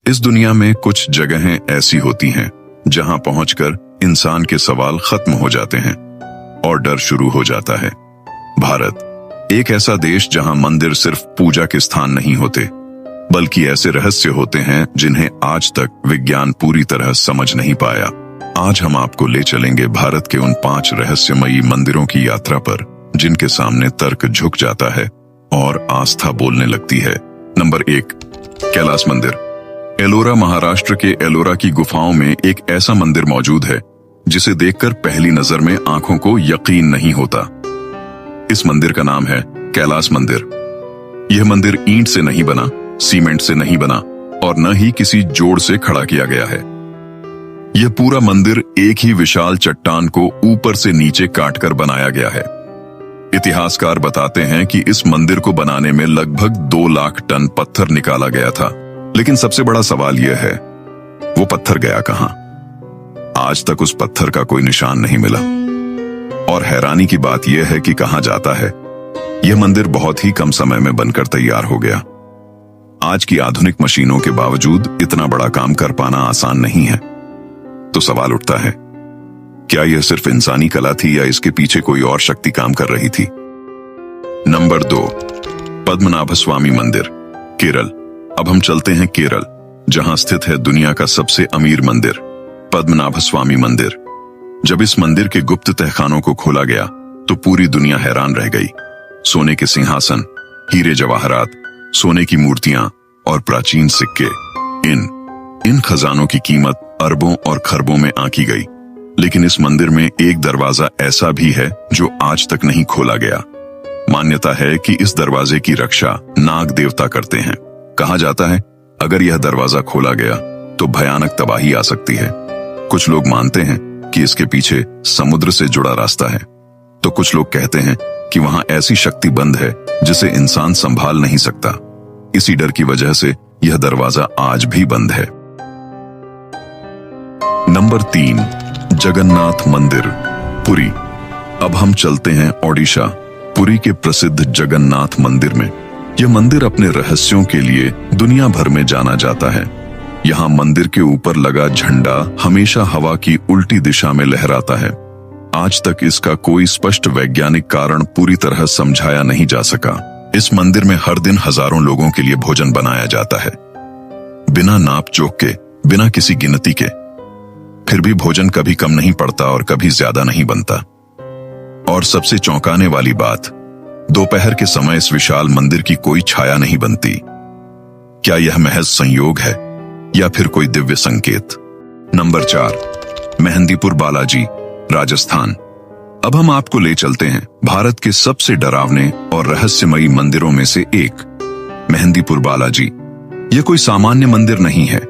इस दुनिया में कुछ जगहें ऐसी होती हैं जहां पहुंचकर इंसान के सवाल खत्म हो जाते हैं और डर शुरू हो जाता है। भारत एक ऐसा देश जहां मंदिर सिर्फ पूजा के स्थान नहीं होते, बल्कि ऐसे रहस्य होते हैं जिन्हें आज तक विज्ञान पूरी तरह समझ नहीं पाया। आज हम आपको ले चलेंगे भारत के उन 5 रहस्यमयी मंदिरों की यात्रा पर जिनके सामने तर्क झुक जाता है और आस्था बोलने लगती है। नंबर 1, कैलाश मंदिर। एलोरा, महाराष्ट्र के एलोरा की गुफाओं में एक ऐसा मंदिर मौजूद है जिसे देखकर पहली नजर में आंखों को यकीन नहीं होता। इस मंदिर का नाम है कैलाश मंदिर। यह मंदिर ईंट से नहीं बना, सीमेंट से नहीं बना और न ही किसी जोड़ से खड़ा किया गया है। यह पूरा मंदिर एक ही विशाल चट्टान को ऊपर से नीचे काटकर बनाया गया है। इतिहासकार बताते हैं कि इस मंदिर को बनाने में लगभग 2 लाख टन पत्थर निकाला गया था। लेकिन सबसे बड़ा सवाल यह है, वो पत्थर गया कहां? आज तक उस पत्थर का कोई निशान नहीं मिला। और हैरानी की बात यह है कि कहा जाता है यह मंदिर बहुत ही कम समय में बनकर तैयार हो गया। आज की आधुनिक मशीनों के बावजूद इतना बड़ा काम कर पाना आसान नहीं है। तो सवाल उठता है, क्या यह सिर्फ इंसानी कला थी या इसके पीछे कोई और शक्ति काम कर रही थी? नंबर 2, पद्मनाभ स्वामी मंदिर, केरल। अब हम चलते हैं केरल, जहां स्थित है दुनिया का सबसे अमीर मंदिर, पद्मनाभ स्वामी मंदिर। जब इस मंदिर के गुप्त तहखानों को खोला गया तो पूरी दुनिया हैरान रह गई। सोने के सिंहासन, हीरे जवाहरात, सोने की मूर्तियां और प्राचीन सिक्के, इन खजानों की कीमत अरबों और खरबों में आंकी गई। लेकिन इस मंदिर में एक दरवाजा ऐसा भी है जो आज तक नहीं खोला गया। मान्यता है कि इस दरवाजे की रक्षा नाग देवता करते हैं। कहा जाता है अगर यह दरवाजा खोला गया तो भयानक तबाही आ सकती है। कुछ लोग मानते हैं कि इसके पीछे समुद्र से जुड़ा रास्ता है, तो कुछ लोग कहते हैं कि वहां ऐसी शक्ति बंद है जिसे इंसान संभाल नहीं सकता। इसी डर की वजह से यह दरवाजा आज भी बंद है। नंबर 3, जगन्नाथ मंदिर, पुरी। अब हम चलते हैं ओडिशा, पुरी के प्रसिद्ध जगन्नाथ मंदिर में। यह मंदिर अपने रहस्यों के लिए दुनिया भर में जाना जाता है। यहाँ मंदिर के ऊपर लगा झंडा हमेशा हवा की उल्टी दिशा में लहराता है। आज तक इसका कोई स्पष्ट वैज्ञानिक कारण पूरी तरह समझाया नहीं जा सका। इस मंदिर में हर दिन हजारों लोगों के लिए भोजन बनाया जाता है, बिना नाप जोख के, बिना किसी गिनती के। फिर भी भोजन कभी कम नहीं पड़ता और कभी ज्यादा नहीं बनता। और सबसे चौंकाने वाली बात, दोपहर के समय इस विशाल मंदिर की कोई छाया नहीं बनती। क्या यह महज संयोग है या फिर कोई दिव्य संकेत? नंबर 4, मेहंदीपुर बालाजी, राजस्थान। अब हम आपको ले चलते हैं भारत के सबसे डरावने और रहस्यमयी मंदिरों में से एक, मेहंदीपुर बालाजी। यह कोई सामान्य मंदिर नहीं है।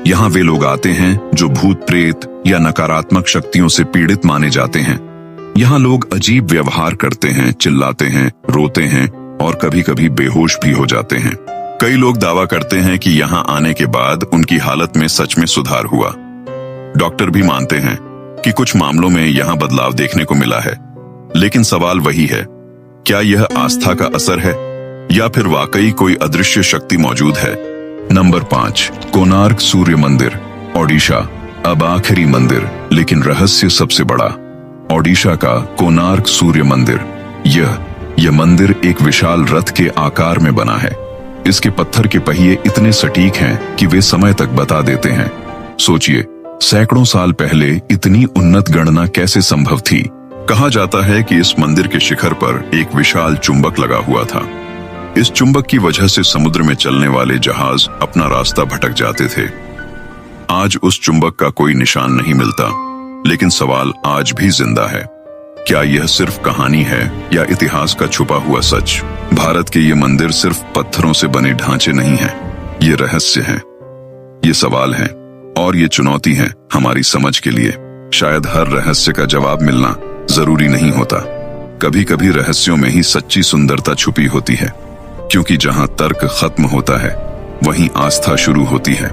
यहाँ वे लोग आते हैं जो भूत प्रेत या नकारात्मक शक्तियों से पीड़ित माने जाते हैं। यहाँ लोग अजीब व्यवहार करते हैं, चिल्लाते हैं, रोते हैं और कभी कभी बेहोश भी हो जाते हैं। कई लोग दावा करते हैं कि यहाँ आने के बाद उनकी हालत में सच में सुधार हुआ। डॉक्टर भी मानते हैं कि कुछ मामलों में यहाँ बदलाव देखने को मिला है। लेकिन सवाल वही है, क्या यह आस्था का असर है या फिर वाकई कोई अदृश्य शक्ति मौजूद है? नंबर 5, कोणार्क सूर्य मंदिर, ओडिशा। अब आखिरी मंदिर, लेकिन रहस्य सबसे बड़ा, ओडिशा का कोणार्क सूर्य मंदिर। यह मंदिर एक विशाल रथ के आकार में बना है। इसके पत्थर के पहिए इतने सटीक हैं कि वे समय तक बता देते हैं। सोचिए, सैकड़ों साल पहले इतनी उन्नत गणना कैसे संभव थी? कहा जाता है कि इस मंदिर के शिखर पर एक विशाल चुंबक लगा हुआ था। इस चुंबक की वजह से समुद्र में चलने वाले जहाज अपना रास्ता भटक जाते थे। आज उस चुंबक का कोई निशान नहीं मिलता, लेकिन सवाल आज भी जिंदा है। क्या यह सिर्फ कहानी है या इतिहास का छुपा हुआ सच? भारत के ये मंदिर सिर्फ पत्थरों से बने ढांचे नहीं हैं, ये रहस्य हैं, ये सवाल हैं और ये चुनौती है हमारी समझ के लिए। शायद हर रहस्य का जवाब मिलना जरूरी नहीं होता। कभी कभी रहस्यों में ही सच्ची सुंदरता छुपी होती है, क्योंकि जहां तर्क खत्म होता है वहीं आस्था शुरू होती है।